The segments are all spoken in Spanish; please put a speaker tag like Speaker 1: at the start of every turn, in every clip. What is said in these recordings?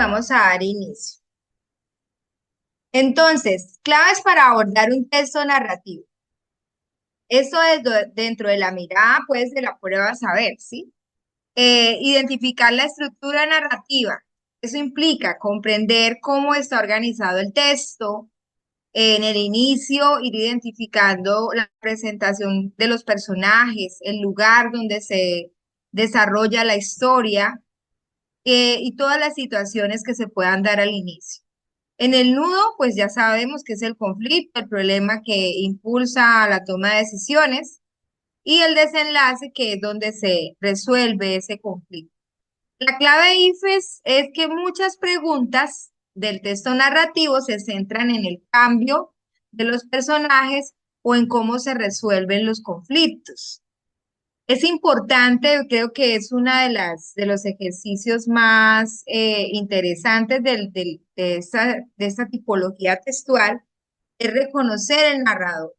Speaker 1: vamos a dar inicio. Entonces, claves para abordar un texto narrativo. Esto es dentro de la mirada, pues, de la prueba saber, ¿sí? Identificar la estructura narrativa. Eso implica comprender cómo está organizado el texto. En el inicio, ir identificando la presentación de los personajes, el lugar donde se desarrolla la historia, y todas las situaciones que se puedan dar al inicio. En el nudo, pues ya sabemos que es el conflicto, el problema que impulsa a la toma de decisiones, y el desenlace, que es donde se resuelve ese conflicto. La clave IFES es que muchas preguntas del texto narrativo se centran en el cambio de los personajes o en cómo se resuelven los conflictos. Es importante, creo que es una de los ejercicios más interesantes de esta tipología textual, es reconocer el narrador,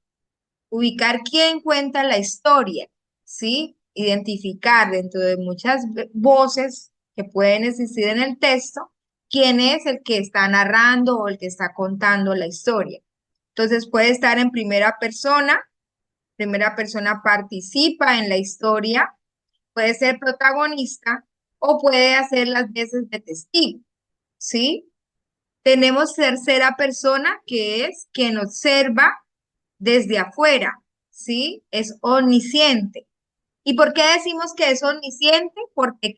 Speaker 1: ubicar quién cuenta la historia, ¿sí? Identificar dentro de muchas voces que pueden existir en el texto, quién es el que está narrando o el que está contando la historia. Entonces puede estar en primera persona participa en la historia, puede ser protagonista o puede hacer las veces de testigo, ¿sí? Tenemos tercera persona, que es quien observa desde afuera, ¿sí? Es omnisciente. ¿Y por qué decimos que es omnisciente? ¿Por qué?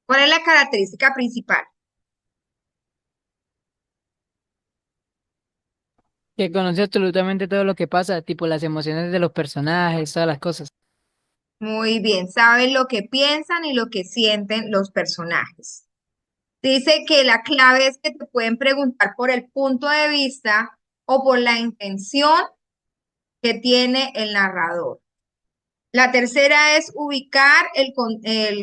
Speaker 1: ¿Cuál es la característica principal?
Speaker 2: Que conoce absolutamente todo lo que pasa, tipo las emociones de los personajes, todas las cosas.
Speaker 1: Muy bien, sabe lo que piensan y lo que sienten los personajes. Dice que la clave es que te pueden preguntar por el punto de vista o por la intención que tiene el narrador. La tercera es ubicar el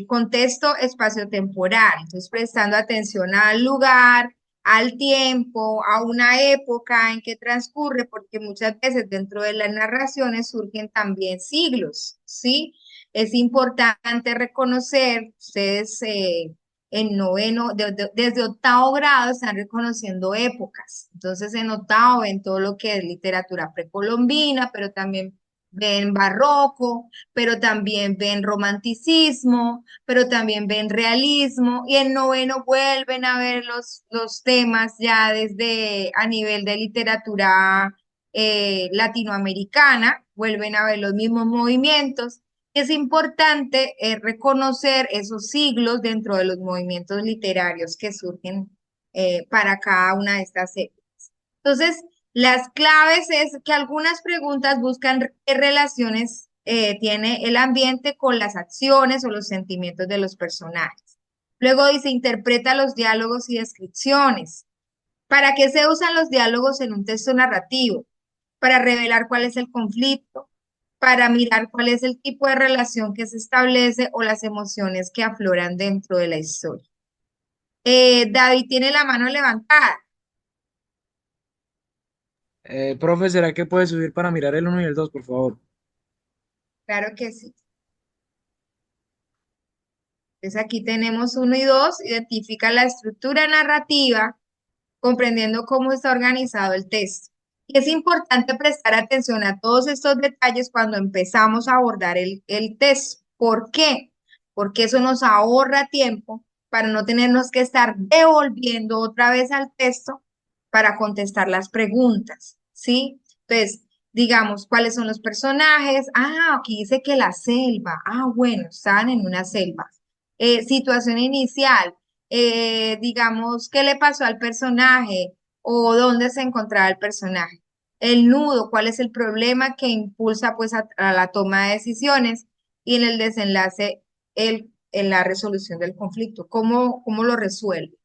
Speaker 1: contexto espaciotemporal, entonces prestando atención al lugar, al tiempo, a una época en que transcurre, porque muchas veces dentro de las narraciones surgen también siglos, ¿sí? Es importante reconocer, ustedes en noveno, desde octavo grado están reconociendo épocas, entonces en octavo ven todo lo que es literatura precolombina, pero también ven barroco, pero también ven romanticismo, pero también ven realismo, y en noveno vuelven a ver los temas ya desde a nivel de literatura latinoamericana, vuelven a ver los mismos movimientos. Es importante reconocer esos siglos dentro de los movimientos literarios que surgen para cada una de estas épocas. Entonces, las claves es que algunas preguntas buscan qué relaciones tiene el ambiente con las acciones o los sentimientos de los personajes. Luego dice, interpreta los diálogos y descripciones. ¿Para qué se usan los diálogos en un texto narrativo? Para revelar cuál es el conflicto, para mirar cuál es el tipo de relación que se establece o las emociones que afloran dentro de la historia. David tiene la mano levantada.
Speaker 3: Profe, ¿será que puede subir para mirar el uno y el 2, por favor?
Speaker 1: Claro que sí. Entonces aquí tenemos uno y dos, identifica la estructura narrativa, comprendiendo cómo está organizado el texto. Y es importante prestar atención a todos estos detalles cuando empezamos a abordar el texto. ¿Por qué? Porque eso nos ahorra tiempo para no tenernos que estar devolviendo otra vez al texto para contestar las preguntas, ¿sí? Entonces, digamos, ¿cuáles son los personajes? Ah, aquí dice que la selva. Ah, bueno, están en una selva. Situación inicial, digamos, qué le pasó al personaje o dónde se encontraba el personaje. El nudo, cuál es el problema que impulsa pues a la toma de decisiones, y en el desenlace, en la resolución del conflicto, cómo lo resuelve.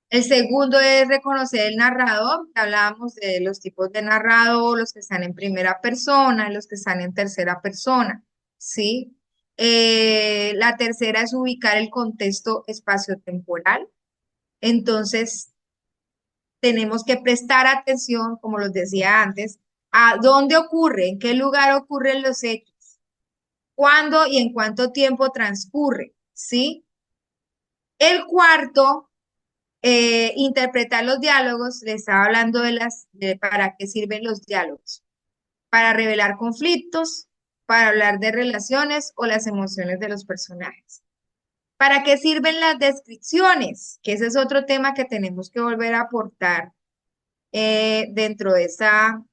Speaker 1: El segundo es reconocer el narrador. Hablábamos de los tipos de narrador, los que están en primera persona, los que están en tercera persona, ¿sí? La tercera es ubicar el contexto espaciotemporal. Entonces, tenemos que prestar atención, como los decía antes, a dónde ocurre, en qué lugar ocurren los hechos, cuándo y en cuánto tiempo transcurre. ¿sí? El cuarto, interpretar los diálogos, le estaba hablando de para qué sirven los diálogos. Para revelar conflictos, para hablar de relaciones o las emociones de los personajes. ¿Para qué sirven las descripciones? Que ese es otro tema que tenemos que volver a aportar dentro de esa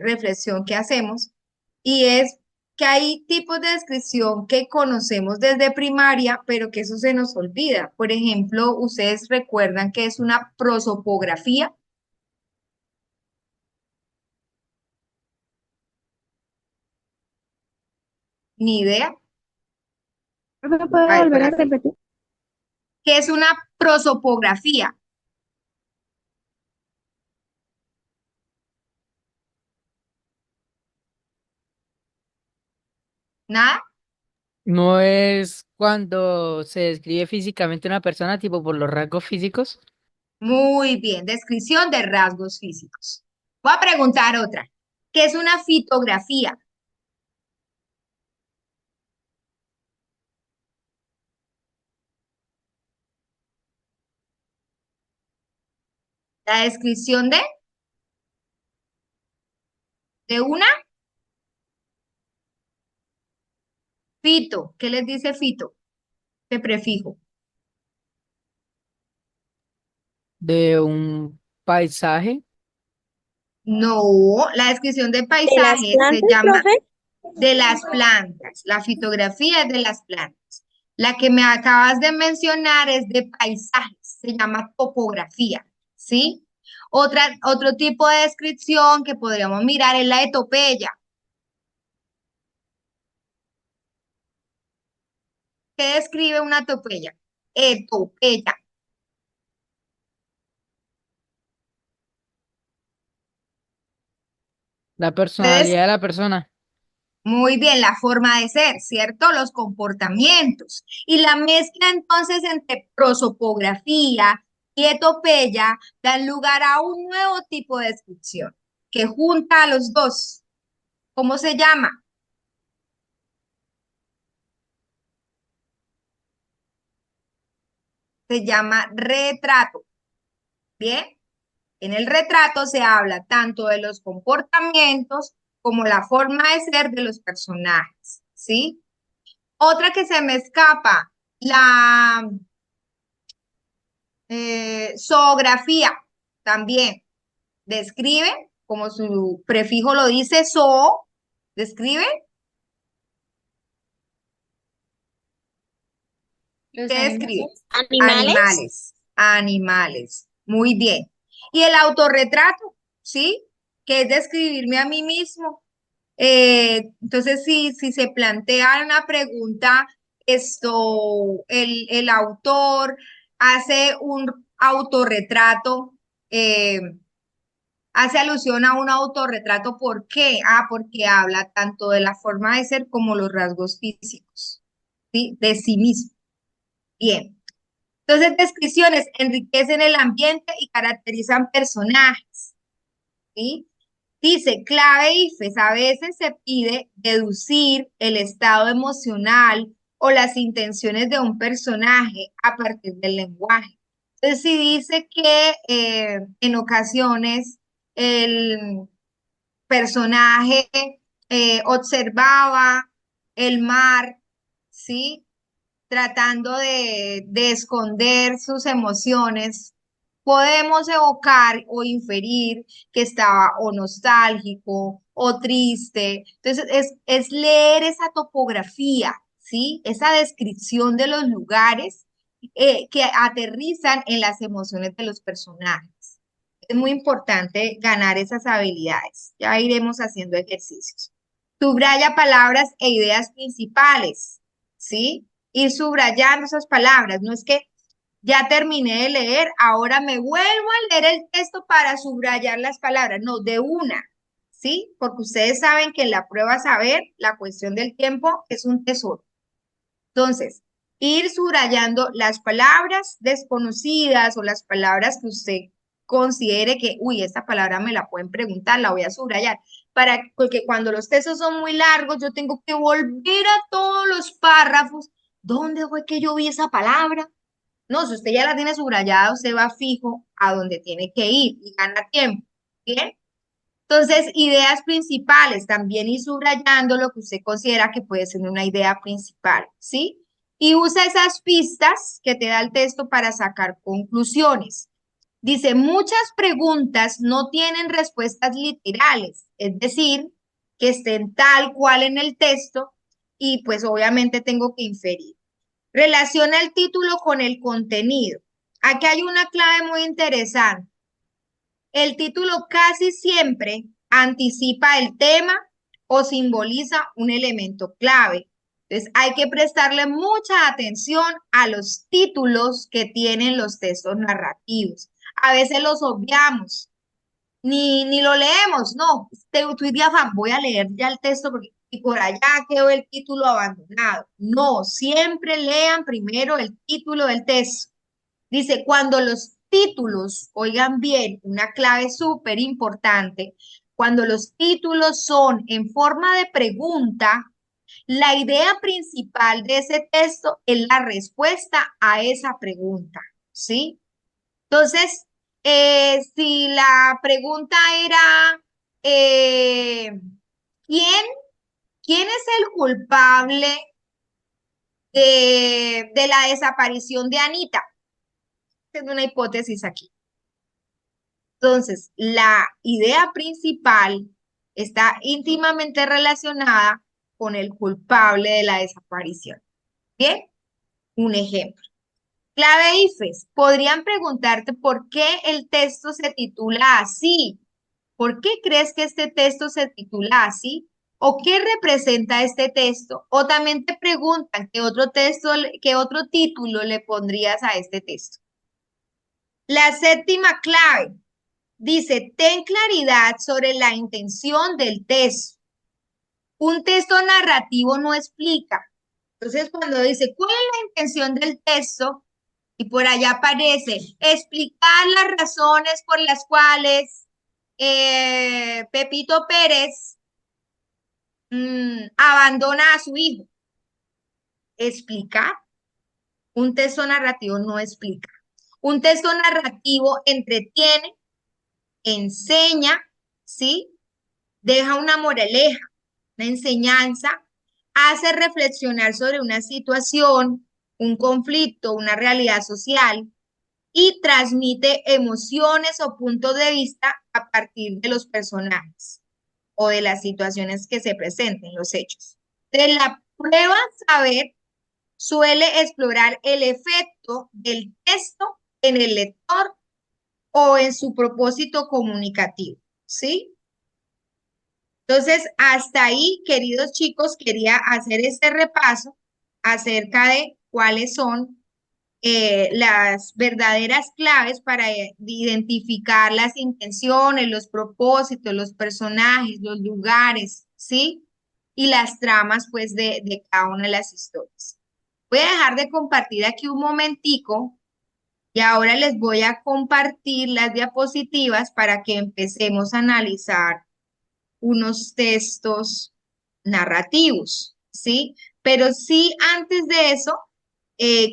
Speaker 1: reflexión que hacemos, y es que hay tipos de descripción que conocemos desde primaria, pero que eso se nos olvida. Por ejemplo, ustedes recuerdan que es una prosopografía. Ni idea.
Speaker 4: ¿Me puede
Speaker 1: A ver,
Speaker 4: volver a
Speaker 1: para ti.
Speaker 4: repetir?
Speaker 1: ¿Qué es una prosopografía? ¿Nada?
Speaker 2: No es cuando se describe físicamente una persona, tipo por los rasgos físicos.
Speaker 1: Muy bien, descripción de rasgos físicos. Voy a preguntar otra. ¿Qué es una fitografía? La descripción de una fito. ¿Qué les dice fito? ¿Qué prefijo?
Speaker 2: De un paisaje.
Speaker 1: No, la descripción de
Speaker 4: ¿De las
Speaker 1: paisaje se
Speaker 4: plantas,
Speaker 1: llama
Speaker 4: profe?
Speaker 1: de las plantas. La fitografía es de las plantas. La que me acabas de mencionar es de paisajes, se llama topografía, ¿sí? Otro tipo de descripción que podríamos mirar es la etopeya. ¿Qué describe una etopeya? Etopeya.
Speaker 2: La
Speaker 1: Ustedes,
Speaker 2: personalidad de la persona.
Speaker 1: muy bien, la forma de ser, ¿cierto? Los comportamientos. Y la mezcla entonces entre prosopografía y etopeya dan lugar a un nuevo tipo de descripción que junta a los dos. ¿Cómo se llama? Se llama retrato. Bien, en el retrato se habla tanto de los comportamientos como la forma de ser de los personajes, ¿sí? Otra que se me escapa, la zoografía, también describe, como su prefijo lo dice, zoo, describe,
Speaker 4: Los
Speaker 1: ¿qué describe?
Speaker 4: animales. ¿Animales?
Speaker 1: Animales, animales. Muy bien. Y el autorretrato, ¿sí? Que es describirme a mí mismo. Entonces, si se plantea una pregunta, el autor hace un autorretrato, eh, hace alusión a un autorretrato, ¿por qué? Porque habla tanto de la forma de ser como los rasgos físicos, ¿sí? De sí mismo. Bien. Entonces, descripciones enriquecen el ambiente y caracterizan personajes, ¿sí? Dice, clave IFES, a veces se pide deducir el estado emocional o las intenciones de un personaje a partir del lenguaje. Entonces, si dice que en ocasiones el personaje observaba el mar, ¿sí? Tratando de esconder sus emociones, podemos evocar o inferir que estaba o nostálgico o triste. Entonces, es leer esa topografía, ¿sí? Esa descripción de los lugares que aterrizan en las emociones de los personajes. Es muy importante ganar esas habilidades. Ya iremos haciendo ejercicios. Subraya palabras e ideas principales, ¿sí? Ir subrayando esas palabras. No es que ya terminé de leer, ahora me vuelvo a leer el texto para subrayar las palabras. No, de una, ¿sí? Porque ustedes saben que en la prueba saber, la cuestión del tiempo es un tesoro. Entonces, ir subrayando las palabras desconocidas o las palabras que usted considere que, uy, esta palabra me la pueden preguntar, la voy a subrayar, porque cuando los textos son muy largos, yo tengo que volver a todos los párrafos ¿Dónde fue que yo vi esa palabra? No, si usted ya la tiene subrayada, usted va fijo a donde tiene que ir y gana tiempo. ¿Bien? Entonces, ideas principales, también ir subrayando lo que usted considera que puede ser una idea principal, ¿sí? Y usa esas pistas que te da el texto para sacar conclusiones. Dice, muchas preguntas no tienen respuestas literales, es decir, que estén tal cual en el texto y pues obviamente tengo que inferir. Relaciona el título con el contenido. Aquí hay una clave muy interesante. El título casi siempre anticipa el tema o simboliza un elemento clave. Entonces hay que prestarle mucha atención a los títulos que tienen los textos narrativos. A veces los obviamos, ni lo leemos, no, estoy de afán, voy a leer ya el texto porque y por allá quedó el título abandonado. No, siempre lean primero el título del texto. Dice, cuando los títulos, oigan bien, una clave súper importante, cuando los títulos son en forma de pregunta, la idea principal de ese texto es la respuesta a esa pregunta, ¿sí? Entonces, si la pregunta era, eh, ¿quién, quién es el culpable de la desaparición de Anita? Es una hipótesis aquí. Entonces, la idea principal está íntimamente relacionada con el culpable de la desaparición. Bien, un ejemplo. Clave IFES. Podrían preguntarte por qué el texto se titula así. ¿Por qué crees que este texto se titula así? ¿O qué representa este texto? O también te preguntan qué otro texto, qué otro título le pondrías a este texto. La séptima clave. Dice, ten claridad sobre la intención del texto. Un texto narrativo no explica. Entonces, cuando dice, ¿cuál es la intención del texto? Y por allá aparece, explicar las razones por las cuales Pepito Pérez abandona a su hijo. Explicar. Un texto narrativo no explica. Un texto narrativo entretiene, enseña, ¿sí? Deja una moraleja, una enseñanza, hace reflexionar sobre una situación, un conflicto, una realidad social y transmite emociones o puntos de vista a partir de los personajes o de las situaciones que se presenten, los hechos. De la prueba saber suele explorar el efecto del texto en el lector o en su propósito comunicativo, ¿sí? Entonces, hasta ahí, queridos chicos, quería hacer este repaso acerca de cuáles son las verdaderas claves para identificar las intenciones, los propósitos, los personajes, los lugares, ¿sí? Y las tramas, pues, de cada una de las historias. Voy a dejar de compartir aquí un momentico y ahora les voy a compartir las diapositivas para que empecemos a analizar unos textos narrativos, ¿sí? Pero sí, antes de eso,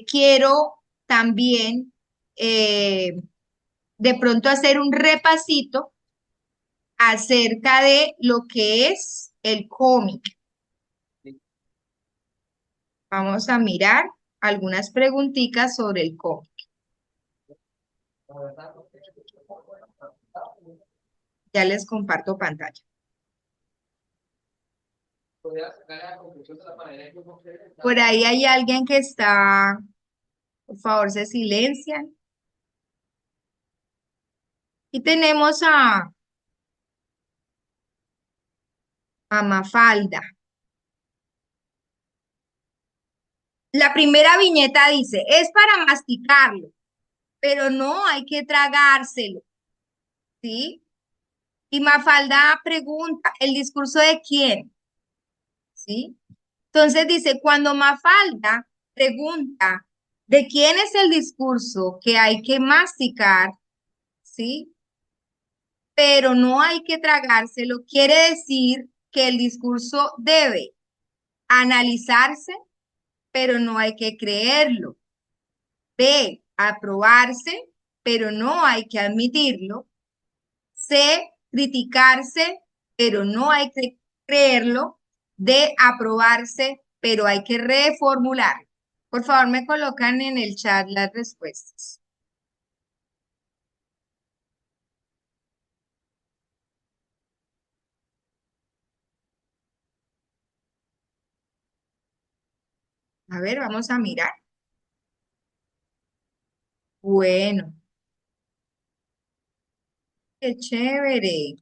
Speaker 1: quiero también de pronto hacer un repasito acerca de lo que es el cómic. Vamos a mirar algunas preguntitas sobre el cómic. Ya les comparto pantalla. Por ahí hay alguien que está, por favor, se silencian. Y tenemos a Mafalda. La primera viñeta dice, es para masticarlo, pero no hay que tragárselo, ¿sí? Y Mafalda pregunta, ¿el discurso de quién? ¿Sí? Entonces dice, cuando Mafalda pregunta, ¿de quién es el discurso que hay que masticar? ¿Sí? Pero no hay que tragárselo, quiere decir que el discurso debe analizarse, pero no hay que creerlo. B, aprobarse, pero no hay que admitirlo. C, criticarse, pero no hay que creerlo. D, aprobarse, pero hay que reformular. Por favor, me colocan en el chat las respuestas. A ver, vamos a mirar. Bueno, qué chévere.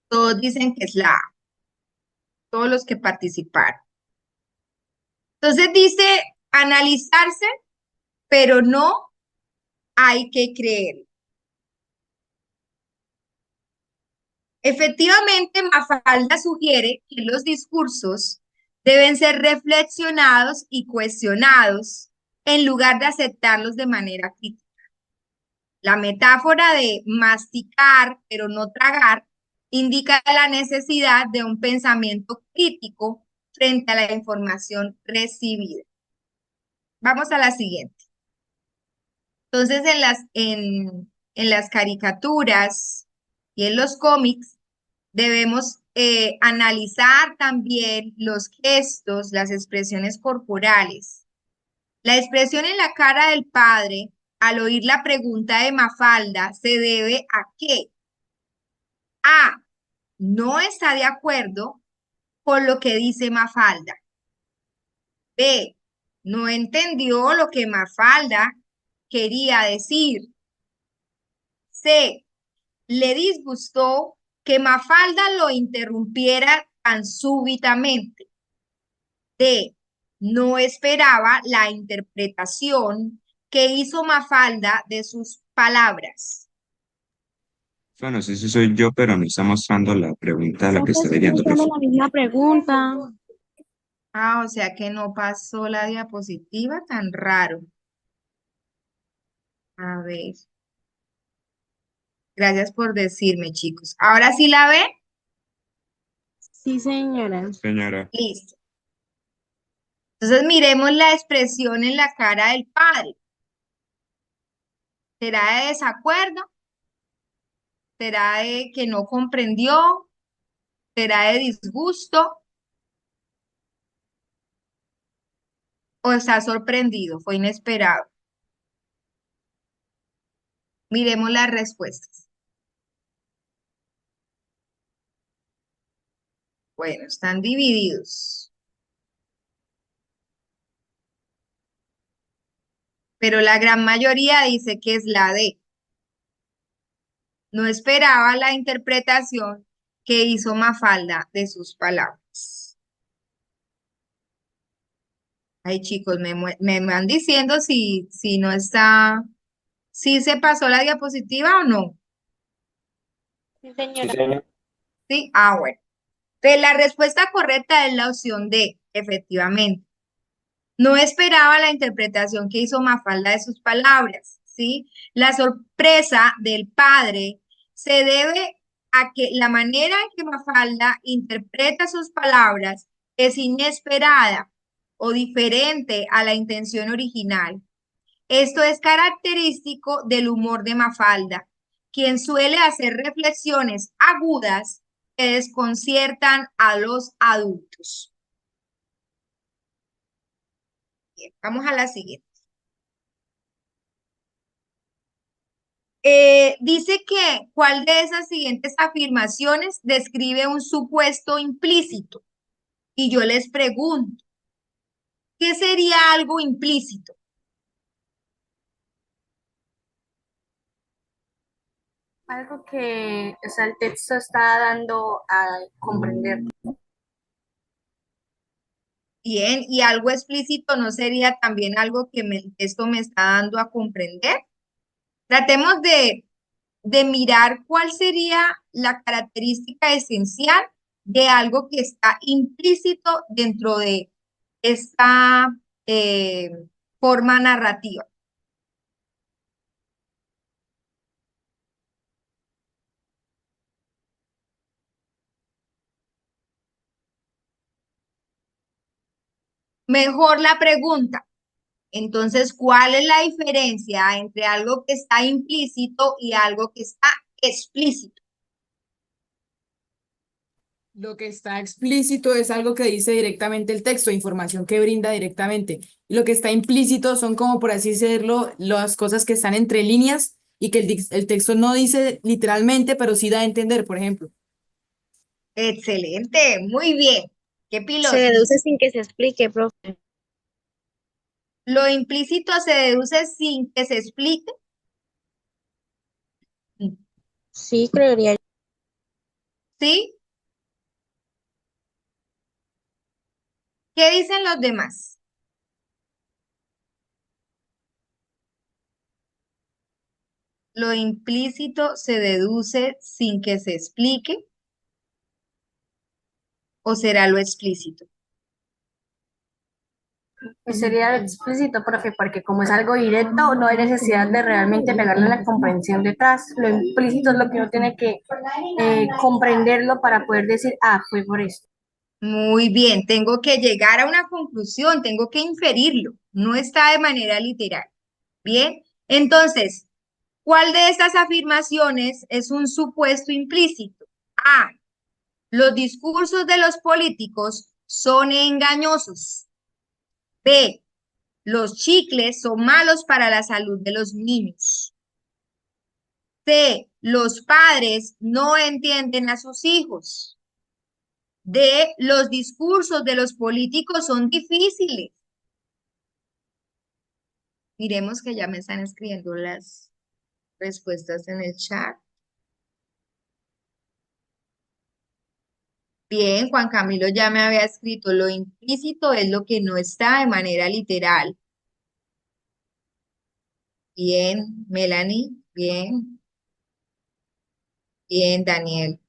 Speaker 1: Todos dicen que es la A, todos los que participaron. Entonces dice analizarse, pero no hay que creer. Efectivamente, Mafalda sugiere que los discursos deben ser reflexionados y cuestionados en lugar de aceptarlos de manera crítica. La metáfora de masticar pero no tragar indica la necesidad de un pensamiento crítico frente a la información recibida. Vamos a la siguiente. Entonces, en las caricaturas y en los cómics debemos analizar también los gestos, las expresiones corporales. La expresión en la cara del padre al oír la pregunta de Mafalda se debe a que A, no está de acuerdo con lo que dice Mafalda. B, no entendió lo que Mafalda quería decir. C, le disgustó que Mafalda lo interrumpiera tan súbitamente. D, no esperaba la interpretación que hizo Mafalda de sus palabras.
Speaker 5: Bueno, no sé si soy yo, pero me está mostrando la pregunta a la que
Speaker 4: Profe,
Speaker 5: está
Speaker 4: estoy
Speaker 5: leyendo,
Speaker 4: haciendo
Speaker 5: profe.
Speaker 4: la misma pregunta.
Speaker 1: Ah, o sea que no pasó la diapositiva, tan raro. A ver. Gracias por decirme, chicos. ¿Ahora sí la ve?
Speaker 4: Sí, señora.
Speaker 5: Señora,
Speaker 1: Listo. Entonces miremos la expresión en la cara del padre. ¿Será de desacuerdo? ¿Será de que no comprendió? ¿Será de disgusto? ¿O está sorprendido? Fue inesperado. Miremos las respuestas. Bueno, están divididos. Pero la gran mayoría dice que es la D. No esperaba la interpretación que hizo Mafalda de sus palabras. Ay, chicos, me van diciendo si no está, si se pasó la diapositiva o no.
Speaker 4: Sí, señora.
Speaker 1: Sí, ah, bueno. Entonces, la respuesta correcta es la opción D, efectivamente. No esperaba la interpretación que hizo Mafalda de sus palabras, ¿sí? La sorpresa del padre se debe a que la manera en que Mafalda interpreta sus palabras es inesperada o diferente a la intención original. Esto es característico del humor de Mafalda, quien suele hacer reflexiones agudas que desconciertan a los adultos. Bien, vamos a la siguiente. Dice que ¿cuál de esas siguientes afirmaciones describe un supuesto implícito? Y yo les pregunto, ¿qué sería algo implícito?
Speaker 4: Algo que, o sea, el texto está dando a comprender.
Speaker 1: Bien, y algo explícito no sería también algo que el texto me está dando a comprender. Tratemos de mirar cuál sería la característica esencial de algo que está implícito dentro de esta eh, forma narrativa. mejor la pregunta. Entonces, ¿cuál es la diferencia entre algo que está implícito y algo que está explícito?
Speaker 6: Lo que está explícito es algo que dice directamente el texto, información que brinda directamente. Y lo que está implícito son como, por así decirlo, las cosas que están entre líneas y que el texto no dice literalmente, pero sí da a entender, por ejemplo.
Speaker 1: Excelente, muy bien. Qué
Speaker 7: Se
Speaker 1: piloso.
Speaker 7: deduce sin que se explique, profe.
Speaker 1: Lo implícito se deduce sin que se explique.
Speaker 7: Sí, creería yo.
Speaker 1: ¿Sí? ¿Qué dicen los demás? Lo implícito se deduce sin que se explique, ¿o será lo explícito?
Speaker 4: Pues sería explícito, profe, porque como es algo directo, no hay necesidad de realmente pegarle la comprensión detrás. Lo implícito es lo que uno tiene que comprenderlo para poder decir, ah, fue por esto.
Speaker 1: Muy bien, tengo que llegar a una conclusión, tengo que inferirlo, no está de manera literal. Bien, entonces, ¿cuál de estas afirmaciones es un supuesto implícito? A. Los discursos de los políticos son engañosos. B. Los chicles son malos para la salud de los niños. C. Los padres no entienden a sus hijos. D. Los discursos de los políticos son difíciles. Miremos que ya me están escribiendo las respuestas en el chat. Bien, Juan Camilo ya me había escrito, lo implícito es lo que no está de manera literal. Bien, Melanie, bien, bien, Daniel.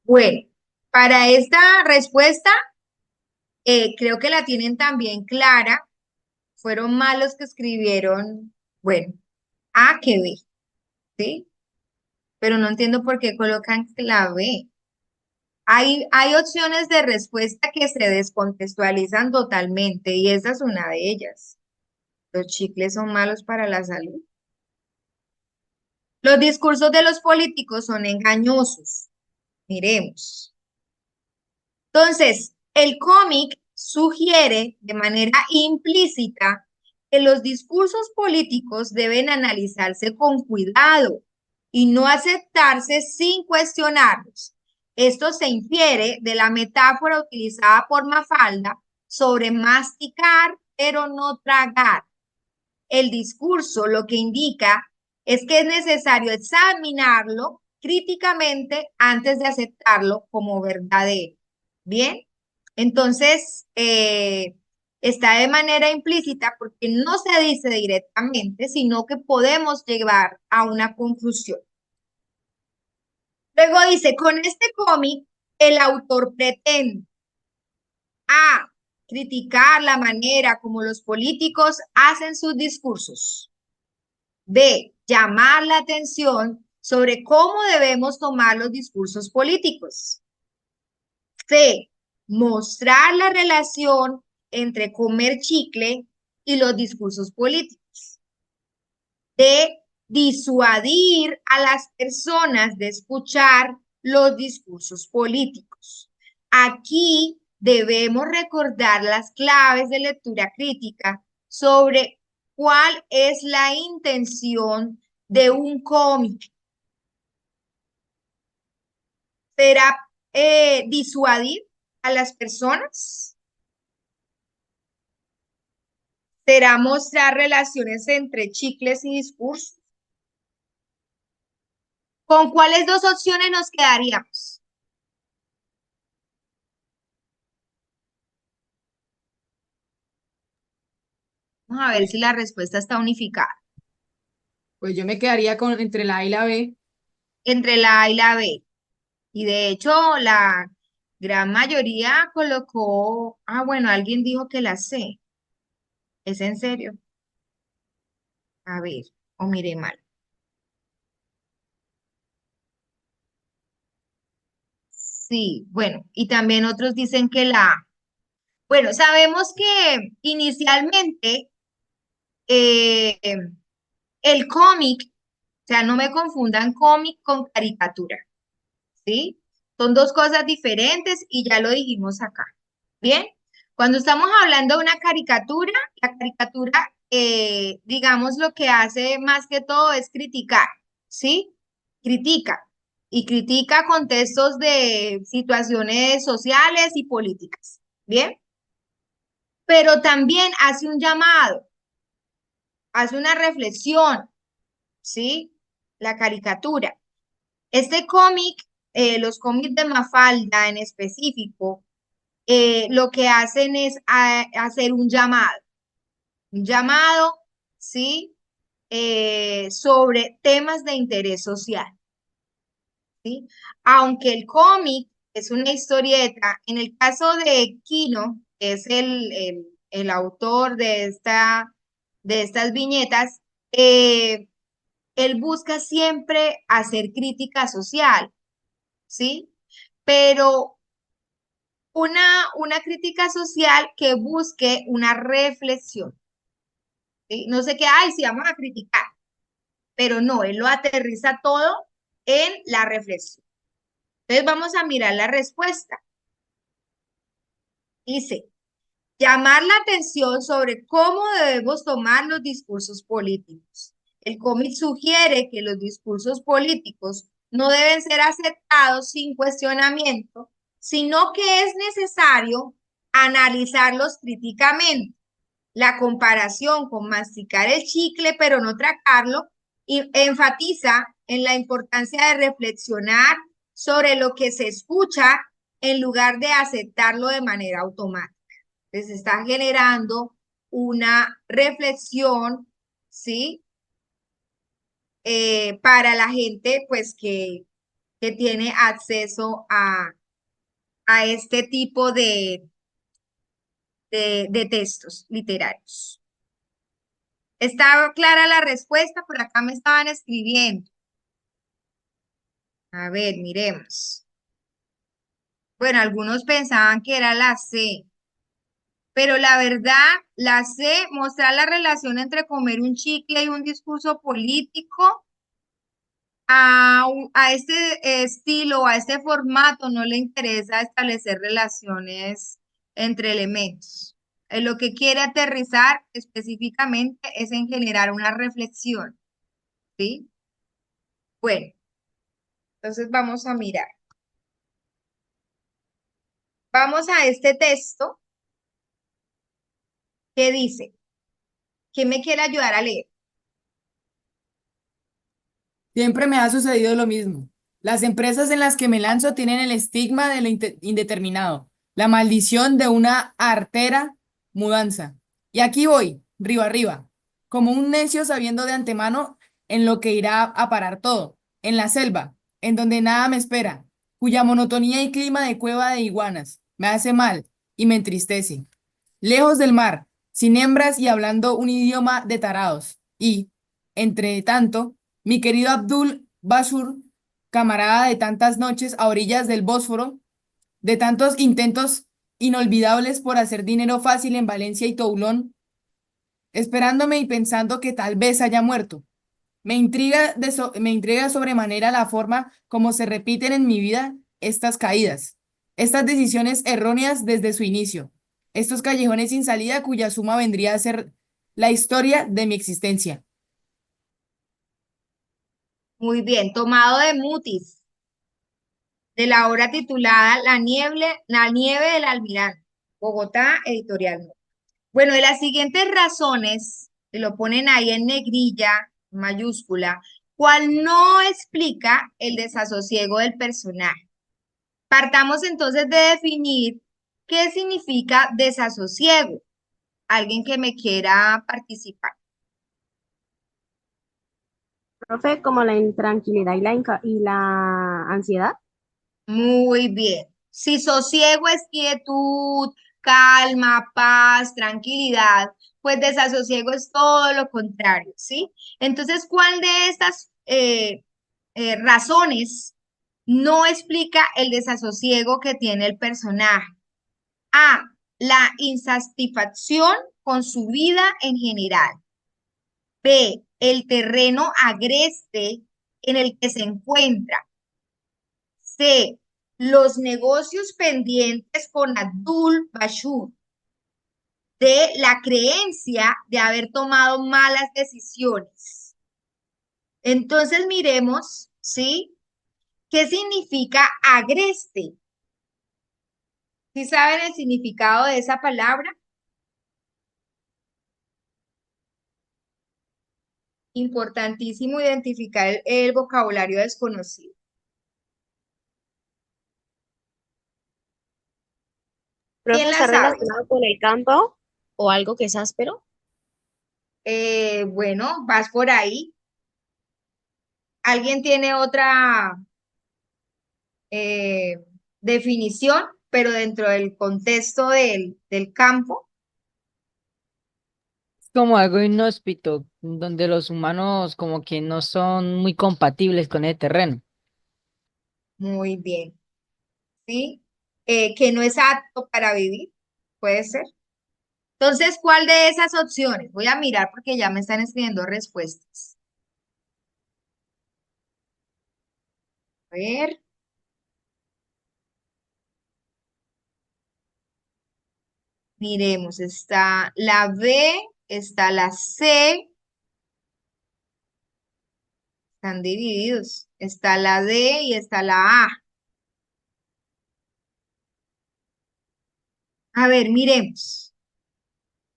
Speaker 1: Bueno, para esta respuesta, creo que la tienen también clara. Fueron malos que escribieron, bueno, A que B, ¿sí? Pero no entiendo por qué colocan la B. Hay opciones de respuesta que se descontextualizan totalmente y esa es una de ellas. Los chicles son malos para la salud. Los discursos de los políticos son engañosos. Miremos. Entonces, el cómic sugiere de manera implícita que los discursos políticos deben analizarse con cuidado y no aceptarse sin cuestionarlos. Esto se infiere de la metáfora utilizada por Mafalda sobre masticar pero no tragar. El discurso lo que indica es que es necesario examinarlo críticamente antes de aceptarlo como verdadero. Bien, entonces está de manera implícita porque no se dice directamente, sino que podemos llegar a una conclusión. Luego dice, con este cómic, el autor pretende A. Criticar la manera como los políticos hacen sus discursos. B. Llamar la atención sobre cómo debemos tomar los discursos políticos. C. Mostrar la relación entre comer chicle y los discursos políticos. D. Disuadir a las personas de escuchar los discursos políticos. Aquí debemos recordar las claves de lectura crítica sobre cuál es la intención de un cómic. ¿Será disuadir a las personas? ¿Será mostrar relaciones entre chicles y discursos? ¿Con cuáles dos opciones nos quedaríamos? Vamos a ver si la respuesta está unificada.
Speaker 6: Pues yo me quedaría con entre la A y la B.
Speaker 1: Entre la A y la B. Y de hecho, la gran mayoría colocó, bueno, alguien dijo que la C. ¿Es en serio? A ver, o miré mal. Sí, bueno, y también otros dicen que la A. Bueno, sabemos que inicialmente eh, el cómic, o sea, no me confundan cómic con caricatura, ¿sí? Son dos cosas diferentes y ya lo dijimos acá. Bien, cuando estamos hablando de una caricatura, la caricatura, digamos, lo que hace más que todo es criticar, ¿sí? Critica y critica contextos de situaciones sociales y políticas, ¿bien? Pero también hace un llamado, hace una reflexión, ¿sí? La caricatura. Este cómic, los cómics de Mafalda en específico, lo que hacen es hacer un llamado, ¿sí? Sobre temas de interés social, ¿sí? Aunque el cómic es una historieta, en el caso de Kino, que es el autor de estas viñetas, él busca siempre hacer crítica social, ¿sí? Pero una crítica social que busque una reflexión, ¿sí? No sé qué, ay, sí, vamos a criticar, pero no, él lo aterriza todo en la reflexión. Entonces vamos a mirar la respuesta. Dice, llamar la atención sobre cómo debemos tomar los discursos políticos. El cómic sugiere que los discursos políticos no deben ser aceptados sin cuestionamiento, sino que es necesario analizarlos críticamente. La comparación con masticar el chicle pero no tragarlo y enfatiza en la importancia de reflexionar sobre lo que se escucha en lugar de aceptarlo de manera automática. Entonces está generando una reflexión, ¿sí? Para la gente, pues, que tiene acceso a este tipo de textos literarios. ¿Está clara la respuesta? Por acá me estaban escribiendo. A ver, miremos. Bueno, algunos pensaban que era la C, pero la verdad, la C, mostrar la relación entre comer un chicle y un discurso político, a este estilo, a este formato, no le interesa establecer relaciones entre elementos. Lo que quiere aterrizar específicamente es en generar una reflexión, ¿sí? Bueno, entonces vamos a mirar. Vamos a este texto que dice, ¿quién me quiere ayudar a leer?
Speaker 6: Siempre me ha sucedido lo mismo. Las empresas en las que me lanzo tienen el estigma de lo indeterminado, la maldición de una artera mudanza. Y aquí voy, río arriba, como un necio sabiendo de antemano en lo que irá a parar todo, en la selva, en donde nada me espera, cuya monotonía y clima de cueva de iguanas me hace mal y me entristece. Lejos del mar, sin hembras y hablando un idioma de tarados. Y, entre tanto, mi querido Abdul Bashur, camarada de tantas noches a orillas del Bósforo, de tantos intentos inolvidables por hacer dinero fácil en Valencia y Toulon, esperándome y pensando que tal vez haya muerto. Me intriga sobremanera la forma como se repiten en mi vida estas caídas, estas decisiones erróneas desde su inicio, estos callejones sin salida cuya suma vendría a ser la historia de mi existencia.
Speaker 1: Muy bien, tomado de Mutis, de la obra titulada La nieve del almirante, Bogotá, Editorial Norte. Bueno, de las siguientes razones, que lo ponen ahí en negrilla, mayúscula, ¿cuál no explica el desasosiego del personaje? Partamos entonces de definir qué significa desasosiego. Alguien que me quiera participar.
Speaker 7: Profe, como la intranquilidad y la ansiedad.
Speaker 1: Muy bien. Si sosiego es quietud, calma, paz, tranquilidad, pues desasosiego es todo lo contrario, ¿sí? Entonces, ¿cuál de estas razones no explica el desasosiego que tiene el personaje. A, la insatisfacción con su vida en general. B, el terreno agreste en el que se encuentra. C, los negocios pendientes con Abdul Bashir. D, la creencia de haber tomado malas decisiones. Entonces miremos, ¿sí? ¿Qué significa agreste? ¿Sí saben el significado de esa palabra? Importantísimo identificar el vocabulario desconocido.
Speaker 7: Profe,
Speaker 1: ¿Quién la
Speaker 7: ¿está
Speaker 1: sabe?
Speaker 7: relacionado con el campo o algo que es áspero?
Speaker 1: Bueno, vas por ahí. ¿Alguien tiene otra definición, pero dentro del contexto del campo?
Speaker 2: Es como algo inhóspito, donde los humanos como que no son muy compatibles con el terreno.
Speaker 1: Muy bien, ¿sí? Que no es apto para vivir, puede ser. Entonces, ¿cuál de esas opciones? Voy a mirar porque ya me están escribiendo respuestas. A ver. Miremos, está la B, está la C, están divididos. Está la D y está la A. A ver, miremos.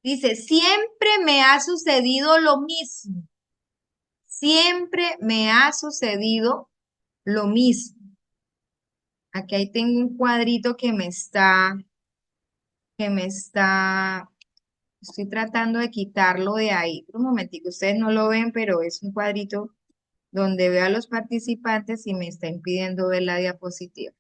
Speaker 1: Dice, siempre me ha sucedido lo mismo. Siempre me ha sucedido lo mismo. Aquí ahí tengo un cuadrito estoy tratando de quitarlo de ahí. Un momentico, ustedes no lo ven, pero es un cuadrito donde veo a los participantes y me está impidiendo ver la diapositiva.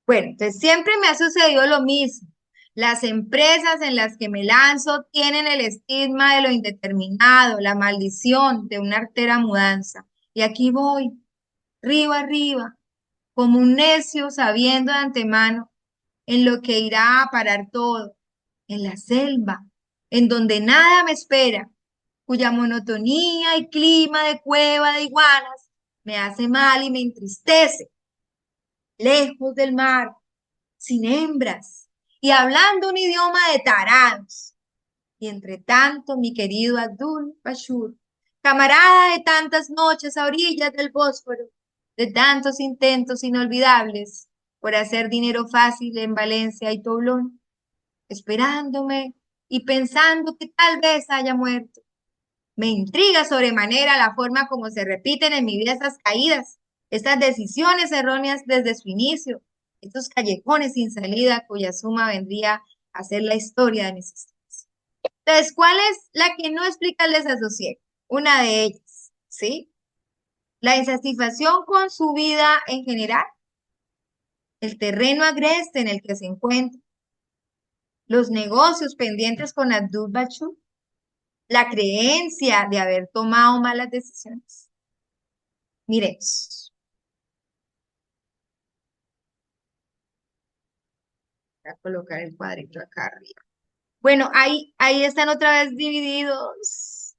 Speaker 1: Bueno, entonces siempre me ha sucedido lo mismo. Las empresas en las que me lanzo tienen el estigma de lo indeterminado, la maldición de una artera mudanza. Y aquí voy, arriba, como un necio sabiendo de antemano en lo que irá a parar todo, en la selva, en donde nada me espera, cuya monotonía y clima de cueva de iguanas me hace mal y me entristece, lejos del mar, sin hembras, y hablando un idioma de tarados. Y entre tanto, mi querido Abdul Bashir, camarada de tantas noches a orillas del Bósforo, de tantos intentos inolvidables por hacer dinero fácil en Valencia y Toulon, esperándome y pensando que tal vez haya muerto. Me intriga sobremanera la forma como se repiten en mi vida estas caídas, estas decisiones erróneas desde su inicio, estos callejones sin salida cuya suma vendría a ser la historia de mis historias. Entonces, ¿cuál es la que no explica el desasosiego? Una de ellas, ¿sí? La insatisfacción con su vida en general, el terreno agreste en el que se encuentra, los negocios pendientes con Abdul Bashir, la creencia de haber tomado malas decisiones. Miremos. Voy a colocar el cuadrito acá arriba. Bueno, ahí están otra vez divididos.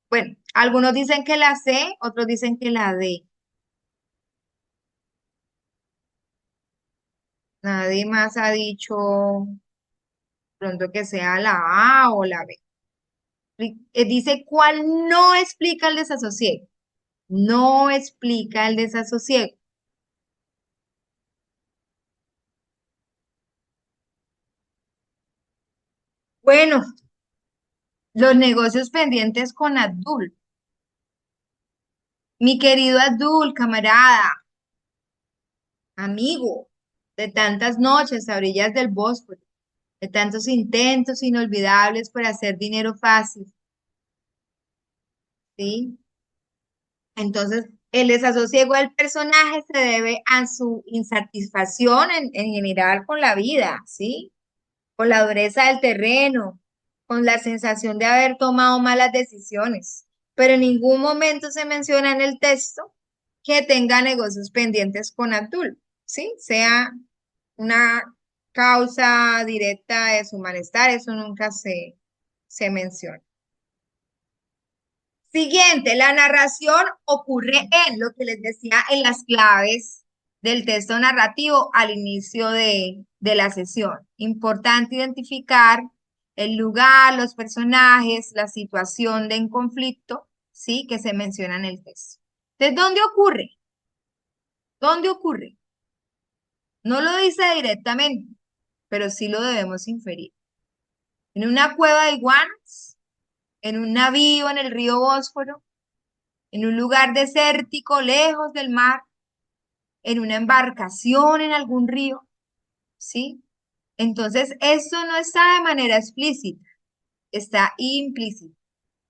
Speaker 1: Bueno, algunos dicen que la C, otros dicen que la D. Nadie más ha dicho pronto que sea la A o la B. Dice cuál no explica el desasosiego. No explica el desasosiego. Bueno, los negocios pendientes con Abdul. Mi querido Abdul, camarada, amigo, de tantas noches a orillas del Bósforo, de tantos intentos inolvidables por hacer dinero fácil, ¿sí? Entonces, el desasosiego del personaje se debe a su insatisfacción en general con la vida, ¿sí? Con la dureza del terreno, con la sensación de haber tomado malas decisiones. Pero en ningún momento se menciona en el texto que tenga negocios pendientes con Abdul, ¿sí? Sea una causa directa de su malestar, eso nunca se menciona. Siguiente, la narración ocurre en lo que les decía en las claves del texto narrativo al inicio de la sesión. Importante identificar el lugar, los personajes, la situación de en conflicto, ¿sí? Que se menciona en el texto. Entonces, ¿dónde ocurre? ¿Dónde ocurre? No lo dice directamente, pero sí lo debemos inferir. En una cueva de iguanas, en un navío en el río Bósforo, en un lugar desértico, lejos del mar, en una embarcación en algún río, ¿sí? Entonces, esto no está de manera explícita, está implícito.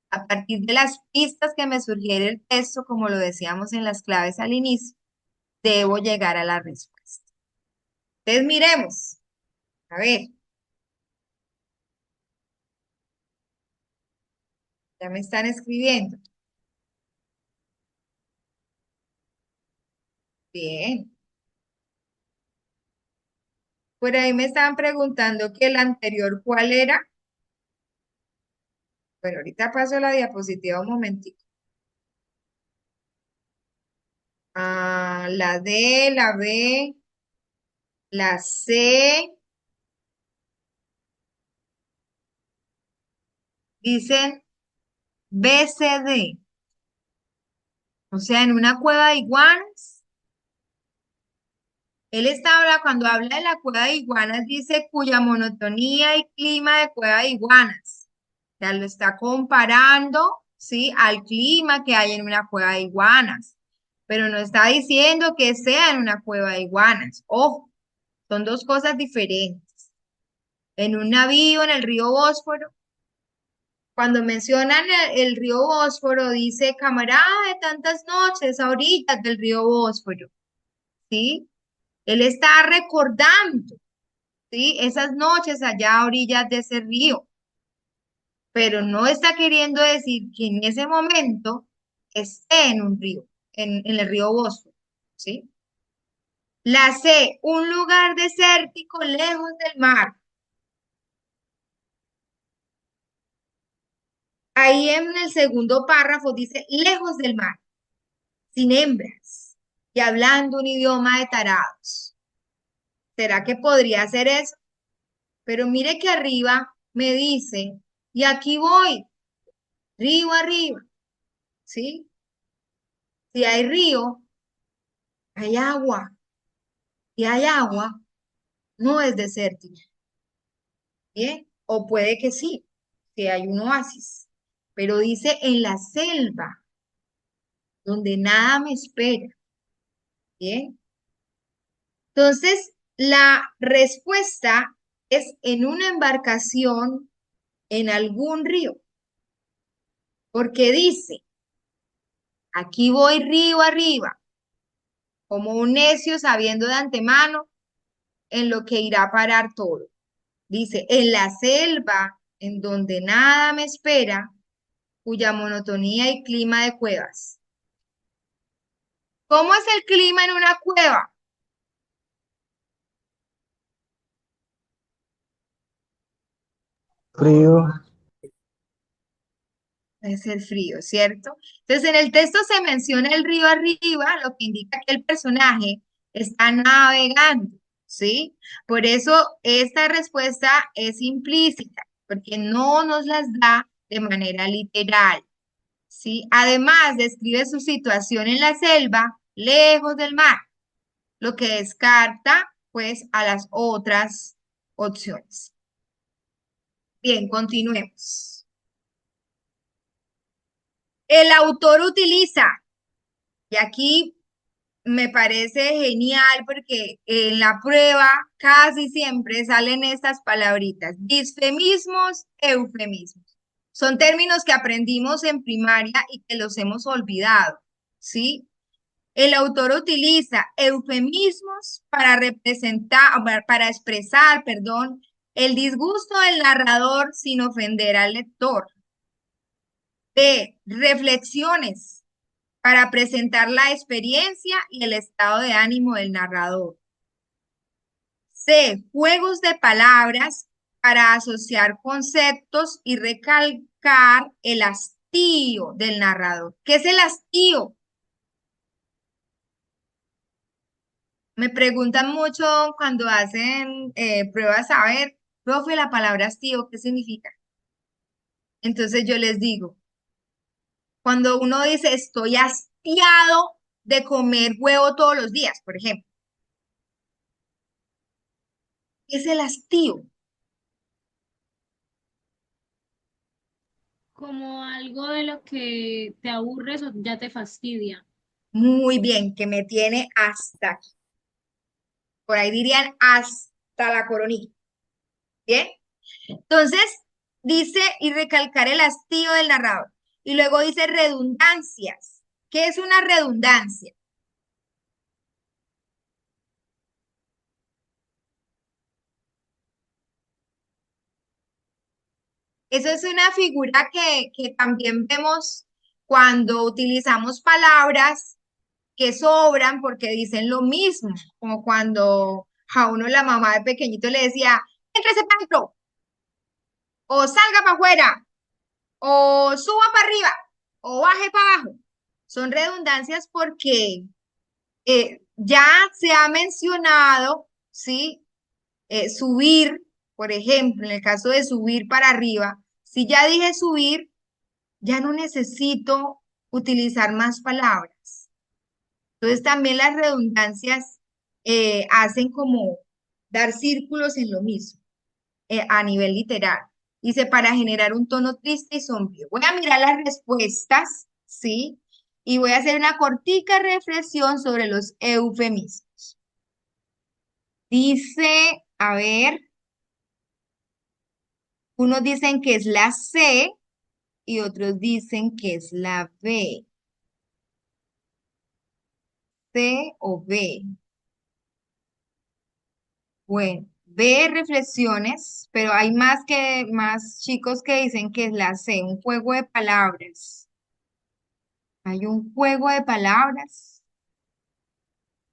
Speaker 1: A partir de las pistas que me sugiere el texto, como lo decíamos en las claves al inicio, debo llegar a la respuesta. Entonces, miremos. A ver. Ya me están escribiendo. Bien. Por ahí me estaban preguntando que el anterior, ¿cuál era? Bueno, ahorita paso la diapositiva un momentico. Ah, la D, la B, la C. Dicen BCD. O sea, en una cueva de iguanas. Cuando habla de la cueva de iguanas, dice cuya monotonía y clima de cueva de iguanas. O sea, lo está comparando, ¿sí? Al clima que hay en una cueva de iguanas. Pero no está diciendo que sea en una cueva de iguanas. Ojo, son dos cosas diferentes. En un navío en el río Bósforo, cuando mencionan el río Bósforo, dice camarada de tantas noches a orillas del río Bósforo, ¿sí? Él está recordando, ¿sí? Esas noches allá a orillas de ese río, pero no está queriendo decir que en ese momento esté en un río, en el río Bósforo, ¿sí? La C, un lugar desértico lejos del mar. Ahí en el segundo párrafo dice lejos del mar, sin hembras y hablando un idioma de tarados. ¿Será que podría ser eso? Pero mire que arriba me dice, y aquí voy, río arriba, ¿sí? Si hay río, hay agua. Y hay agua, no es desértico, ¿bien? O puede que sí, que hay un oasis. Pero dice en la selva, donde nada me espera, ¿bien? Entonces, la respuesta es en una embarcación en algún río, porque dice, aquí voy río arriba, como un necio sabiendo de antemano en lo que irá a parar todo. Dice, en la selva, en donde nada me espera, cuya monotonía y clima de cuevas. ¿Cómo es el clima en una cueva?
Speaker 3: Frío.
Speaker 1: Es el frío, ¿cierto? Entonces, en el texto se menciona el río arriba, lo que indica que el personaje está navegando, ¿sí? Por eso esta respuesta es implícita, porque no nos las da de manera literal, ¿sí? Además, describe su situación en la selva, lejos del mar, lo que descarta, pues, a las otras opciones. Bien, continuemos. El autor utiliza, y aquí me parece genial porque en la prueba casi siempre salen estas palabritas, disfemismos, eufemismos. Son términos que aprendimos en primaria y que los hemos olvidado, ¿sí? El autor utiliza eufemismos para para expresar, perdón, el disgusto del narrador sin ofender al lector. B, reflexiones para presentar la experiencia y el estado de ánimo del narrador. C, juegos de palabras para asociar conceptos y recalcar el hastío del narrador. ¿Qué es el hastío? Me preguntan mucho cuando hacen pruebas a ver, profe, la palabra hastío, ¿qué significa? Entonces yo les digo, cuando uno dice estoy hastiado de comer huevo todos los días, por ejemplo, ¿qué es el hastío?
Speaker 8: Como algo de lo que te aburres o ya te fastidia.
Speaker 1: Muy bien, que me tiene hasta aquí. Por ahí dirían hasta la coronilla. ¿Bien? Entonces, dice y recalcar el hastío del narrador. Y luego dice redundancias. ¿Qué es una redundancia? Eso es una figura que también vemos cuando utilizamos palabras que sobran porque dicen lo mismo, como cuando a uno la mamá de pequeñito le decía, éntrese para adentro, o salga para afuera, o suba para arriba, o baje para abajo. Son redundancias porque ya se ha mencionado, ¿sí? Subir, por ejemplo, en el caso de subir para arriba, si ya dije subir, ya no necesito utilizar más palabras. Entonces también las redundancias hacen como dar círculos en lo mismo a nivel literal. Dice, para generar un tono triste y sombrío. Voy a mirar las respuestas, ¿sí? Y voy a hacer una cortica reflexión sobre los eufemismos. Dice, a ver, unos dicen que es la C y otros dicen que es la B. C o B. Bueno, B reflexiones, pero hay más chicos que dicen que es la C, un juego de palabras. Hay un juego de palabras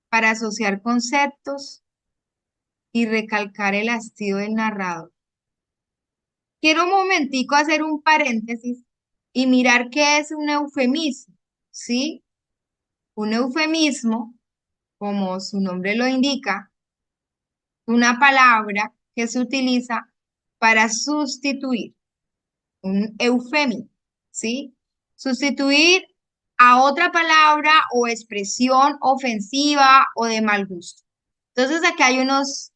Speaker 1: para asociar conceptos y recalcar el hastío del narrador. Quiero un momentico hacer un paréntesis y mirar qué es un eufemismo, ¿sí? Un eufemismo, como su nombre lo indica, una palabra que se utiliza para sustituir, un eufemismo, ¿sí? Sustituir a otra palabra o expresión ofensiva o de mal gusto. Entonces, aquí hay unos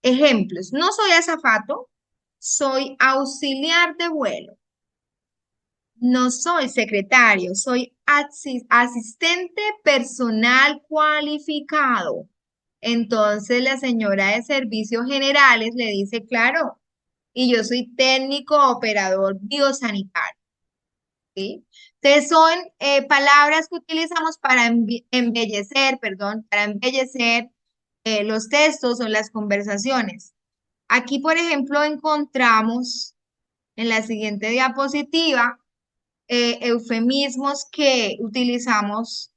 Speaker 1: ejemplos. No soy azafato, soy auxiliar de vuelo. No soy secretario, soy asistente personal cualificado. Entonces la señora de servicios generales le dice, claro, y yo soy técnico operador biosanitario. ¿Sí? Entonces son palabras que utilizamos para embellecer, perdón, para embellecer los textos o las conversaciones. Aquí, por ejemplo, encontramos en la siguiente diapositiva eufemismos que utilizamos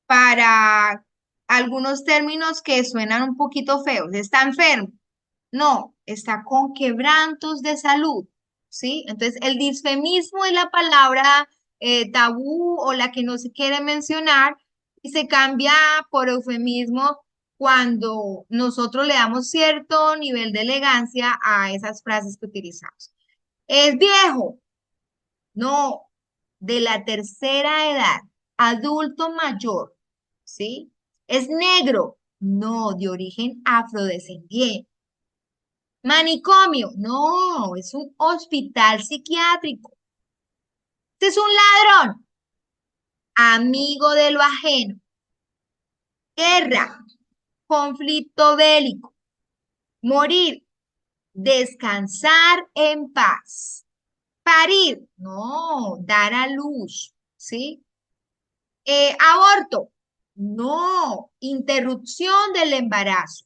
Speaker 1: para algunos términos que suenan un poquito feos. Está enfermo. No, está con quebrantos de salud. ¿Sí? Entonces, el disfemismo es la palabra tabú o la que no se quiere mencionar y se cambia por eufemismo cuando nosotros le damos cierto nivel de elegancia a esas frases que utilizamos. Es viejo. No, de la tercera edad, adulto mayor, ¿sí? Es negro, no, de origen afrodescendiente. Manicomio, no, es un hospital psiquiátrico. Este es un ladrón, amigo de lo ajeno. Guerra, conflicto bélico. Morir, descansar en paz. Parir, no, dar a luz, ¿sí? Aborto, no, interrupción del embarazo.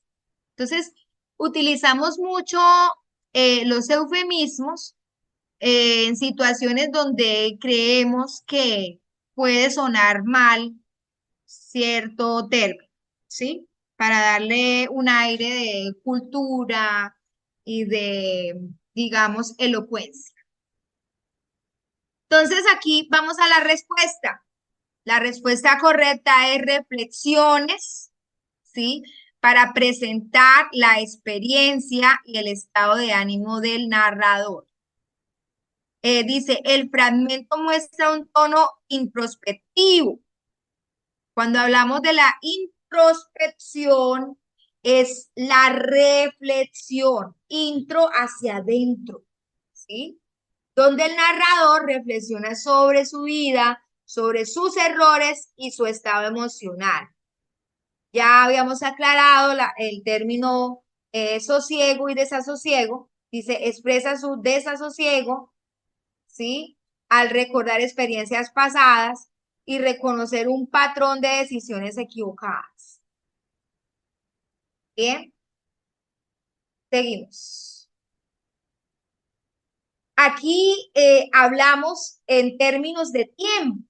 Speaker 1: Entonces, utilizamos mucho los eufemismos en situaciones donde creemos que puede sonar mal cierto término, ¿sí? Para darle un aire de cultura y de, digamos, elocuencia. Entonces aquí vamos a la respuesta. La respuesta correcta es reflexiones, ¿sí? Para presentar la experiencia y el estado de ánimo del narrador. Dice, el fragmento muestra un tono introspectivo. Cuando hablamos de la introspección, es la reflexión, intro hacia adentro, ¿sí? Donde el narrador reflexiona sobre su vida, sobre sus errores y su estado emocional. Ya habíamos aclarado el término sosiego y desasosiego. Dice, expresa su desasosiego, ¿sí? Al recordar experiencias pasadas y reconocer un patrón de decisiones equivocadas. Bien, seguimos. Aquí hablamos en términos de tiempo.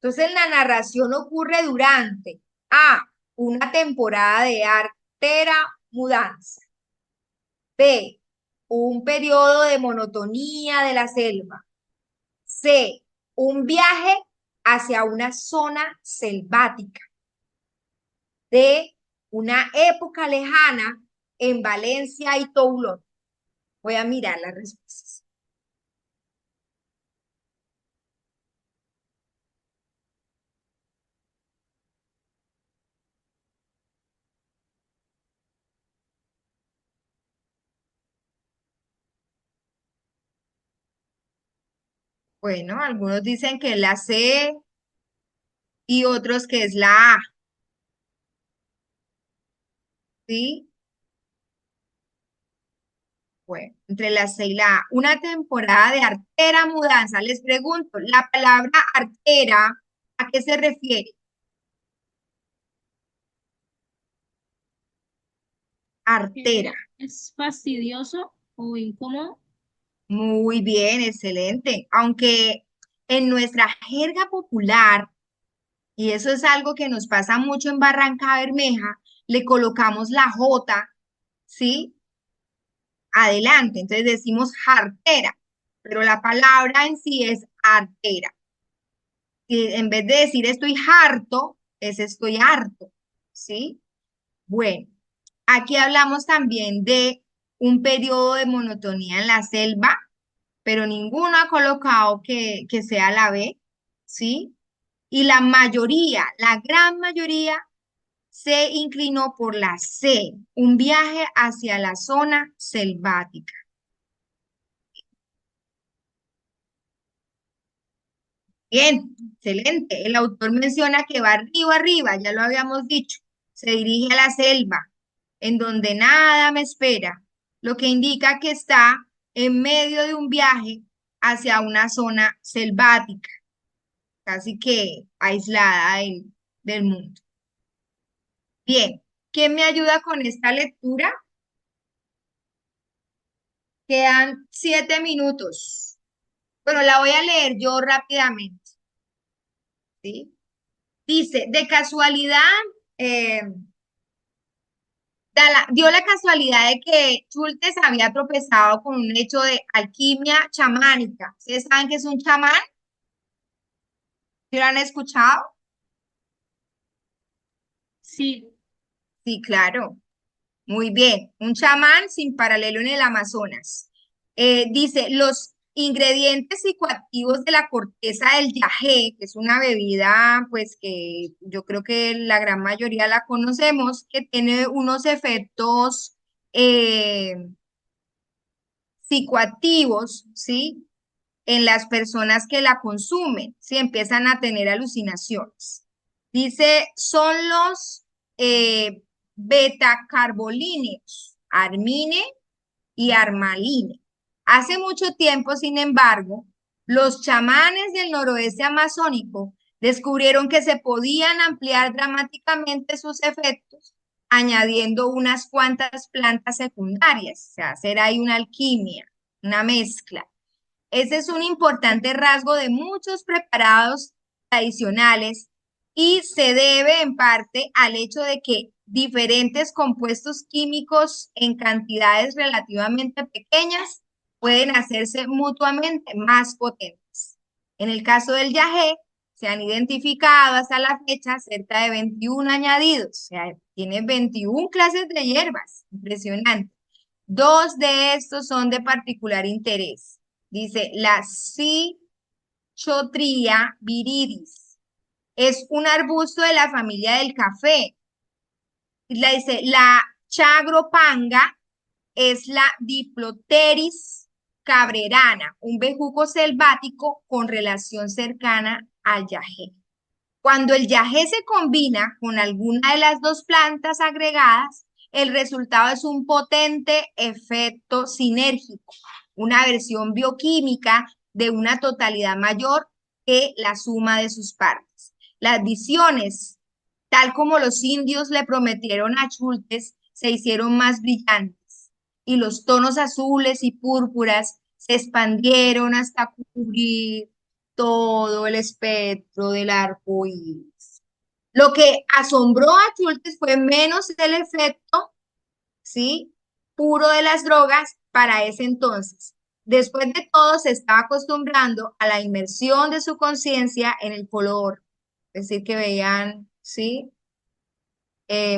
Speaker 1: Entonces la narración ocurre durante A, una temporada de artera mudanza. B, un periodo de monotonía de la selva. C, un viaje hacia una zona selvática. D, una época lejana en Valencia y Toulon. Voy a mirar las respuestas. Bueno, algunos dicen que es la C y otros que es la A. ¿Sí? Bueno, entre la C y la A. Una temporada de artera mudanza. Les pregunto, ¿la palabra artera a qué se refiere? Artera.
Speaker 8: ¿Es fastidioso o incómodo?
Speaker 1: Muy bien, excelente. Aunque en nuestra jerga popular, y eso es algo que nos pasa mucho en Barranca Bermeja, le colocamos la J, ¿sí? Adelante. Entonces decimos jartera, pero la palabra en sí es artera. Y en vez de decir estoy harto, es estoy harto, ¿sí? Bueno, aquí hablamos también de un periodo de monotonía en la selva, pero ninguno ha colocado que sea la B, ¿sí? Y la mayoría, la gran mayoría, se inclinó por la C, un viaje hacia la zona selvática. Bien, excelente. El autor menciona que va arriba, arriba, ya lo habíamos dicho. Se dirige a la selva, en donde nada me espera, lo que indica que está en medio de un viaje hacia una zona selvática, casi que aislada del mundo. Bien, ¿quién me ayuda con esta lectura? Quedan 7 minutos. Bueno, la voy a leer yo rápidamente, ¿sí? Dice, de casualidad, eh, dio la casualidad de que Schultes había tropezado con un hecho de alquimia chamánica. ¿Ustedes saben qué es un chamán? ¿Sí lo han escuchado?
Speaker 8: Sí,
Speaker 1: Sí, claro. Muy bien. Un chamán sin paralelo en el Amazonas. Dice, los ingredientes psicoactivos de la corteza del yagé, que es una bebida, pues que yo creo que la gran mayoría la conocemos, que tiene unos efectos psicoactivos, ¿sí? En las personas que la consumen, ¿sí? Empiezan a tener alucinaciones. Dice, son los betacarbolíneos, armine y armaline. Hace mucho tiempo, sin embargo, los chamanes del noroeste amazónico descubrieron que se podían ampliar dramáticamente sus efectos añadiendo unas cuantas plantas secundarias, o sea, hacer ahí una alquimia, una mezcla. Ese es un importante rasgo de muchos preparados tradicionales y se debe en parte al hecho de que diferentes compuestos químicos en cantidades relativamente pequeñas pueden hacerse mutuamente más potentes. En el caso del yagé, se han identificado hasta la fecha cerca de 21 añadidos, o sea, tiene 21 clases de hierbas, impresionante. Dos de estos son de particular interés. Dice, la Cichotria viridis es un arbusto de la familia del café. Dice, la Chagropanga es la Diploteris cabrerana, un bejuco selvático con relación cercana al yagé. Cuando el yagé se combina con alguna de las dos plantas agregadas, el resultado es un potente efecto sinérgico, una versión bioquímica de una totalidad mayor que la suma de sus partes. Las visiones, tal como los indios le prometieron a Schultes, se hicieron más brillantes y los tonos azules y púrpuras se expandieron hasta cubrir todo el espectro del arco iris. Lo que asombró a Schultes fue menos el efecto, ¿sí?, puro de las drogas para ese entonces. Después de todo, se estaba acostumbrando a la inmersión de su conciencia en el color, es decir, que veían, ¿sí?,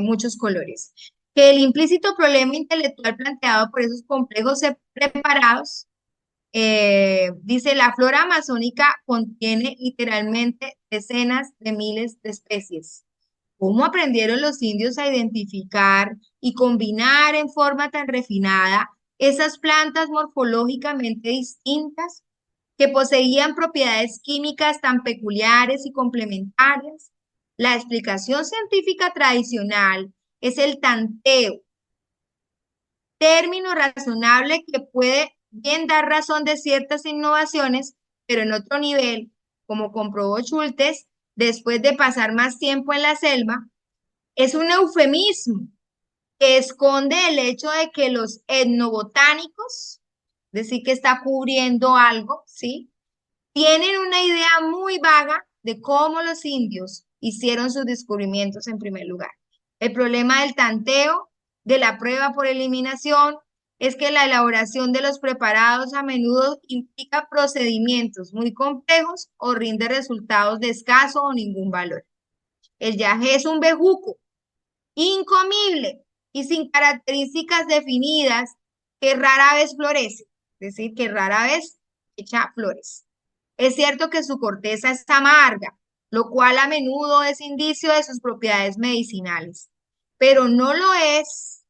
Speaker 1: muchos colores. Que el implícito problema intelectual planteado por esos complejos preparados dice, la flora amazónica contiene literalmente decenas de miles de especies. ¿Cómo aprendieron los indios a identificar y combinar en forma tan refinada esas plantas morfológicamente distintas que poseían propiedades químicas tan peculiares y complementarias? La explicación científica tradicional es el tanteo, término razonable que puede bien dar razón de ciertas innovaciones, pero en otro nivel, como comprobó Schultes, después de pasar más tiempo en la selva, es un eufemismo que esconde el hecho de que los etnobotánicos, es decir, que está cubriendo algo, ¿sí?, tienen una idea muy vaga de cómo los indios hicieron sus descubrimientos en primer lugar. El problema del tanteo, de la prueba por eliminación, es que la elaboración de los preparados a menudo implica procedimientos muy complejos o rinde resultados de escaso o ningún valor. El yagé es un bejuco incomible y sin características definidas que rara vez florece, es decir, que rara vez echa flores. Es cierto que su corteza es amarga, lo cual a menudo es indicio de sus propiedades medicinales, pero no lo es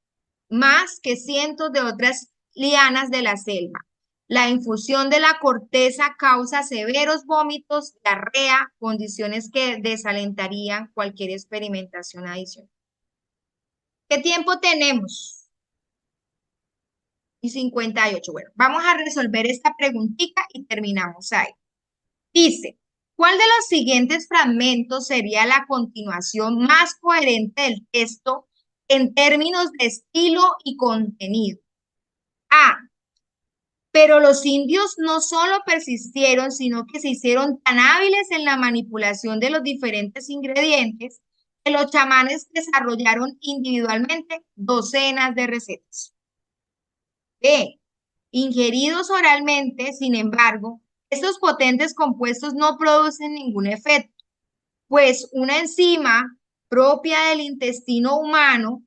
Speaker 1: más que cientos de otras lianas de la selva. La infusión de la corteza causa severos vómitos, diarrea, condiciones que desalentarían cualquier experimentación adicional. ¿Qué tiempo tenemos? Y 58. Bueno, vamos a resolver esta preguntita y terminamos ahí. Dice, ¿cuál de los siguientes fragmentos sería la continuación más coherente del texto en términos de estilo y contenido? A. Pero los indios no solo persistieron, sino que se hicieron tan hábiles en la manipulación de los diferentes ingredientes que los chamanes desarrollaron individualmente docenas de recetas. B. Ingeridos oralmente, sin embargo, estos potentes compuestos no producen ningún efecto, pues una enzima propia del intestino humano,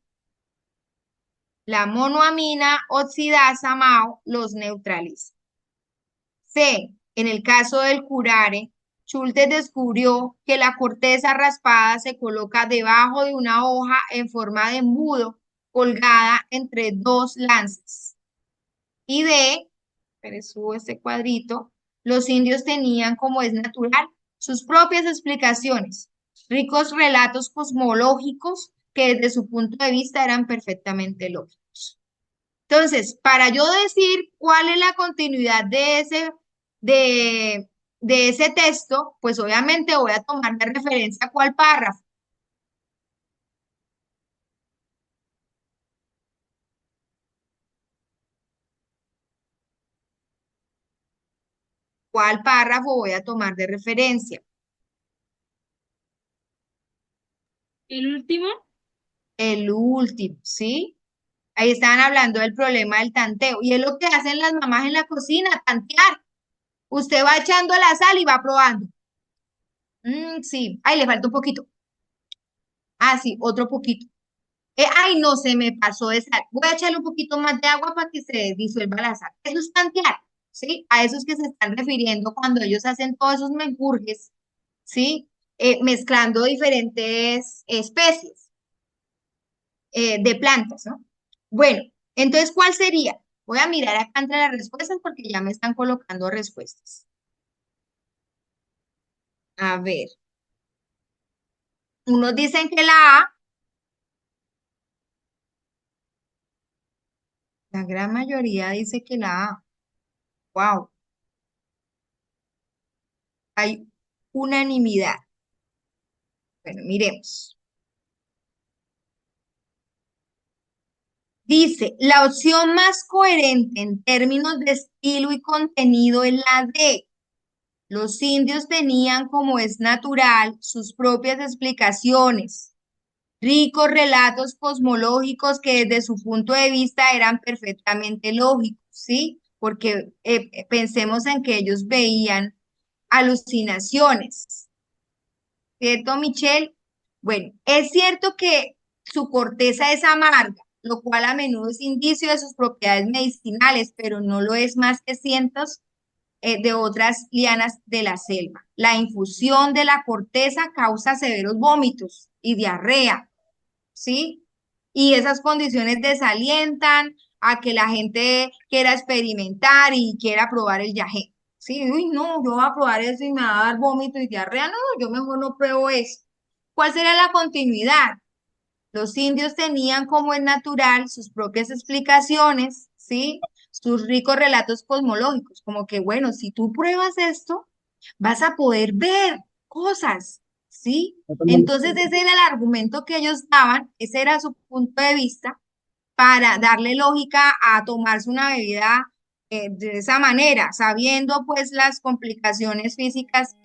Speaker 1: la monoamina oxidasa MAO, los neutraliza. C. En el caso del curare, Schultes descubrió que la corteza raspada se coloca debajo de una hoja en forma de embudo colgada entre dos lanzas. Y D, pero subo este cuadrito, los indios tenían, como es natural, sus propias explicaciones, ricos relatos cosmológicos que desde su punto de vista eran perfectamente lógicos. Entonces, para yo decir cuál es la continuidad de, de ese texto, pues obviamente voy a tomar de referencia cuál párrafo. ¿Cuál párrafo voy a tomar de referencia?
Speaker 8: El último,
Speaker 1: El último, ¿sí? Ahí estaban hablando del problema del tanteo. Y es lo que hacen las mamás en la cocina, tantear. Usted va echando la sal y va probando. Sí, ay, le falta un poquito. Ah, sí, otro poquito. Ay, no, se me pasó de sal. Voy a echarle un poquito más de agua para que se disuelva la sal. Eso es tantear, ¿sí? A esos que se están refiriendo cuando ellos hacen todos esos menjurjes, ¿sí? Mezclando diferentes especies de plantas, ¿no? Bueno, entonces, ¿cuál sería? Voy a mirar acá entre las respuestas porque ya me están colocando respuestas. A ver. Unos dicen que la gran mayoría dice que la A. Wow, hay unanimidad. Bueno, miremos. Dice, la opción más coherente en términos de estilo y contenido es la D. Los indios tenían, como es natural, sus propias explicaciones, ricos relatos cosmológicos que desde su punto de vista eran perfectamente lógicos, ¿sí? Porque pensemos en que ellos veían alucinaciones, ¿cierto, Michelle? Bueno, es cierto que su corteza es amarga, lo cual a menudo es indicio de sus propiedades medicinales, pero no lo es más que cientos de otras lianas de la selva. La infusión de la corteza causa severos vómitos y diarrea, ¿sí? Y esas condiciones desalientan a que la gente quiera experimentar y quiera probar el yagé. Sí, uy, no, yo voy a probar eso y me va a dar vómito y diarrea. No, yo mejor no pruebo eso. ¿Cuál sería la continuidad? Los indios tenían como es natural sus propias explicaciones, ¿sí? Sus ricos relatos cosmológicos, como que, bueno, si tú pruebas esto, vas a poder ver cosas, ¿sí? Entonces ese era el argumento que ellos daban, ese era su punto de vista para darle lógica a tomarse una bebida de esa manera, sabiendo pues las complicaciones físicas.